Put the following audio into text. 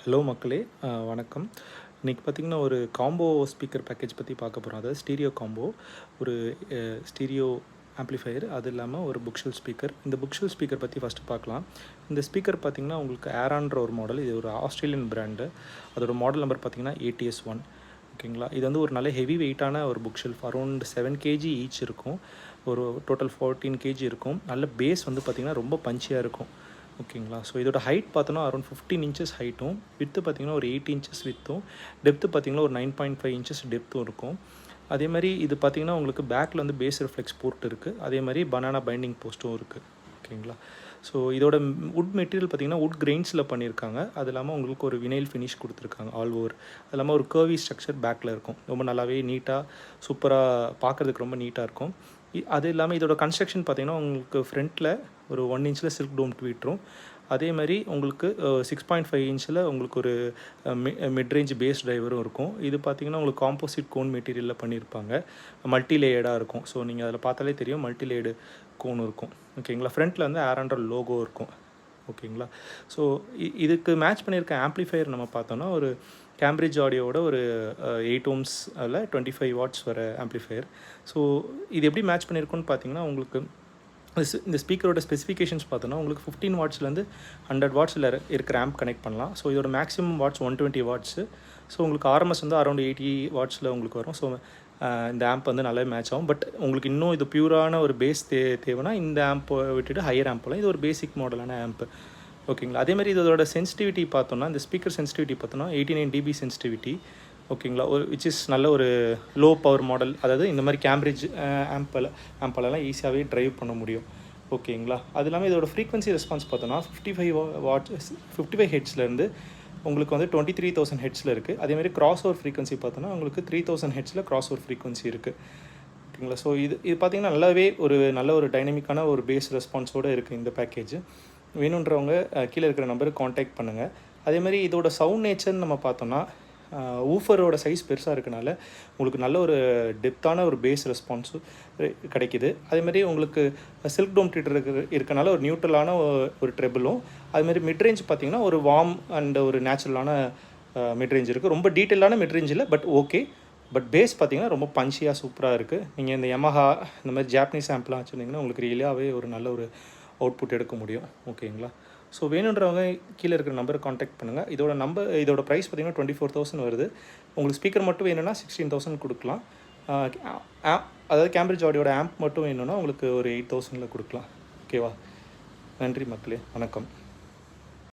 Hello மக்களே, வணக்கம். இன்றைக்கி பார்த்திங்கன்னா ஒரு காம்போ ஸ்பீக்கர் பேக்கேஜ் பற்றி பார்க்க போகிறோம். அதாவது ஸ்டீரியோ காம்போ. ஒரு ஸ்டீரியோ ஆம்ப்ளிஃபையர், அது இல்லாமல் ஒரு புக்ஷெல்ஃப் ஸ்பீக்கர். இந்த புக்ஷெல்ஃப் ஸ்பீக்கர் பற்றி ஃபஸ்ட்டு பார்க்கலாம். இந்த ஸ்பீக்கர் பார்த்திங்கன்னா உங்களுக்கு ஏரான்ற ஒரு மாடல். இது ஒரு ஆஸ்திரேலியன் பிராண்டு. அதோட மாடல் நம்பர் பார்த்திங்கன்னா ATS1. ஓகேங்களா. இது வந்து ஒரு நல்ல ஹெவி வெயிட்டான ஒரு புக்ஷெல்ஃப். அரௌண்ட் 7 kg ஈச் இருக்கும். ஒரு டோட்டல் 14 kg இருக்கும். நல்ல பேஸ் வந்து பார்த்திங்கன்னா ரொம்ப பஞ்சியாக இருக்கும். ஓகேங்களா. ஸோ இதோட ஹைட் பார்த்தோன்னா அரௌண்ட் 15 இன்ச்சஸ் ஹைட்டும், வித்து பார்த்திங்கன்னா ஒரு 8 இன்ச்சஸ் வித்தும், டெப்த்து பார்த்திங்கன்னா ஒரு 9.5 இன்ச்சஸ் டெப்த்தும் இருக்கும். அதே மாதிரி இது பார்த்திங்கன்னா உங்களுக்கு பேக்கில் வந்து பேஸ் ரிஃப்ளெக்ஸ் போர்ட் இருக்குது. அதே மாதிரி பனானா பைண்டிங் போஸ்ட்டும் இருக்குது. ஓகேங்களா. ஸோ இதோட வுட் மெட்டீரியல் பார்த்திங்கன்னா வுட் கிரெயின்ஸில் பண்ணியிருக்காங்க. அது இல்லாமல் உங்களுக்கு ஒரு வினைல் ஃபினிஷ் கொடுத்துருக்காங்க ஆல் ஓவர். அது இல்லாமல் ஒரு கர்வி ஸ்ட்ரக்சர் பேக்கில் இருக்கும். ரொம்ப நல்லாவே நீட்டாக சூப்பராக பார்க்குறதுக்கு ரொம்ப நீட்டாக இருக்கும். அது இல்லாமல் இதோட கன்ஸ்ட்ரக்ஷன் பார்த்திங்கன்னா உங்களுக்கு ஃப்ரண்ட்டில் ஒரு 1 இன்ச்சில் சில்க் டோம் ட்வீட்ரும், அதே மாதிரி உங்களுக்கு 6.5 இன்ச்சில் உங்களுக்கு ஒரு மிட்ரேஞ்ச் பேஸ் டிரைவரும் இருக்கும். இது பார்த்திங்கன்னா உங்களுக்கு காம்போசிட் கோன் மெட்டீரியலில் பண்ணியிருப்பாங்க. மல்டி லேயர்டாக இருக்கும். ஸோ நீங்கள் அதில் பார்த்தாலே தெரியும் மல்டி லேயர்டு கோன் இருக்கும். ஓகேங்களா. ஃப்ரண்ட்டில் வந்து ஏரான்ற லோகோ இருக்கும். ஓகேங்களா. ஸோ இதுக்கு மேட்ச் பண்ணியிருக்க ஆம்ப்ளிஃபையர் நம்ம பார்த்தோன்னா ஒரு கேம்பிரிட்ஜ் ஆடியோவோட ஒரு 8 ohms 25 வாட்ஸ் வர ஆம்ப்ளிஃபையர். ஸோ இது எப்படி மேட்ச் பண்ணியிருக்கோன்னு பார்த்தீங்கன்னா உங்களுக்கு இந்த ஸ்பீக்கரோட ஸ்பெசிஃபிகேஷன்ஸ் பார்த்தோன்னா உங்களுக்கு 15 வாட்ஸ்லேருந்து 100 வாட்ஸில் இருக்கிற ஆம்ப் கனெக்ட் பண்ணலாம். ஸோ இதோட மேக்ஸிமம் வாட்ஸ் 120 வாட்ஸு. ஸோ உங்களுக்கு ஆர்எம்எஸ் வந்து அரௌண்ட் 80 வாட்ஸில் உங்களுக்கு வரும். ஸோ இந்த ஆம்ப் வந்து நல்லாவே மேட்ச் ஆகும். பட் உங்களுக்கு இன்னும் இது பியூரான ஒரு பேஸ் தேவைன்னா இந்த ஆம்பை விட்டுட்டு ஹையர் ஆம்ப் போகலாம். இது ஒரு பேசிக் மாடலான ஆம்ப்பு. ஓகேங்களா. அதேமாதிரி இதோட சென்சிட்டிவிட்டி பார்த்தோன்னா, இந்த ஸ்பீக்கர் சென்சிட்டிவிட்டி பார்த்தோன்னா 89 dB சென்சிட்டிவிட்டி. ஓகேங்களா. விச் இஸ் நல்ல ஒரு லோ பவர் மாடல். அதாவது இந்த மாதிரி கேம்பிரிட்ஜ் ஆம்பெல்லாம் ஈஸியாகவே ட்ரைவ் பண்ண முடியும். ஓகேங்களா. அது இல்லாமல் இதோட ஃப்ரீக்வன்சி ரெஸ்பான்ஸ் பார்த்தோன்னா 55 ஹெட்ஸ்லேருந்து உங்களுக்கு வந்து 23,000 ஹெட்ஸில் இருக்குது. அதேமாதிரி கிராஸ் ஓவர் ஃப்ரீக்வன்சி பார்த்தோன்னா உங்களுக்கு 3,000 ஹெட்ஸில் கிராஸ் ஓவர் ஃப்ரீக்வன்சி இருக்குது. ஓகேங்களா. ஸோ இது பார்த்திங்கன்னா நல்லாவே ஒரு நல்ல ஒரு டைனமிக்கான ஒரு பேஸ் ரெஸ்பான்ஸோடு இருக்குது இந்த பேக்கேஜ். வேணுன்றவங்க கீழே இருக்கிற நம்பருக்கு காண்டாக்ட் பண்ணுங்கள். அதேமாதிரி இதோட சவுண்ட் நேச்சர்னு நம்ம பார்த்தோன்னா ஊஃபரோட சைஸ் பெருசாக இருக்கனால உங்களுக்கு நல்ல ஒரு டெப்த்தான ஒரு பேஸ் ரெஸ்பான்ஸும் கிடைக்கிது. அதேமாதிரி உங்களுக்கு சில்க் டோம் ட்வீட்டர் இருக்கனால ஒரு நியூட்ரலான ஒரு ட்ரெபிளும், அதுமாதிரி மிட்ரேஞ்ச் பார்த்திங்கன்னா ஒரு வார்ம் அண்ட் ஒரு நேச்சுரலான மிட்ரேஞ்ச் இருக்குது. ரொம்ப டீட்டெயிலான மிட்ரேஞ்ச் இல்லை, பட் ஓகே. பட் பேஸ் பார்த்திங்கன்னா ரொம்ப பஞ்சியாக சூப்பராக இருக்குது. நீங்கள் இந்த யமஹா இந்த மாதிரி ஜாப்பனீஸ் ஆம்ப்லாம் வச்சுருந்தீங்கன்னா உங்களுக்கு ரியலாகவே ஒரு நல்ல ஒரு அவுட்புட் எடுக்க முடியும். ஓகேங்களா. ஸோ வேணுன்றவங்க கீழே இருக்கிற நம்பரை காண்டாக்ட் பண்ணுங்கள். இதோட ப்ரைஸ் பார்த்திங்கன்னா 24,000 வருது. உங்களுக்கு ஸ்பீக்கர் மட்டும் வேணும்னா 16,000 கொடுக்கலாம். அதாவது கேம்பிரிட்ஜ் ஆடியோட ஆம்ப் மட்டும் வேணும்னா உங்களுக்கு ஒரு 8,000 கொடுக்கலாம். ஓகேவா. நன்றி மக்களே, வணக்கம்.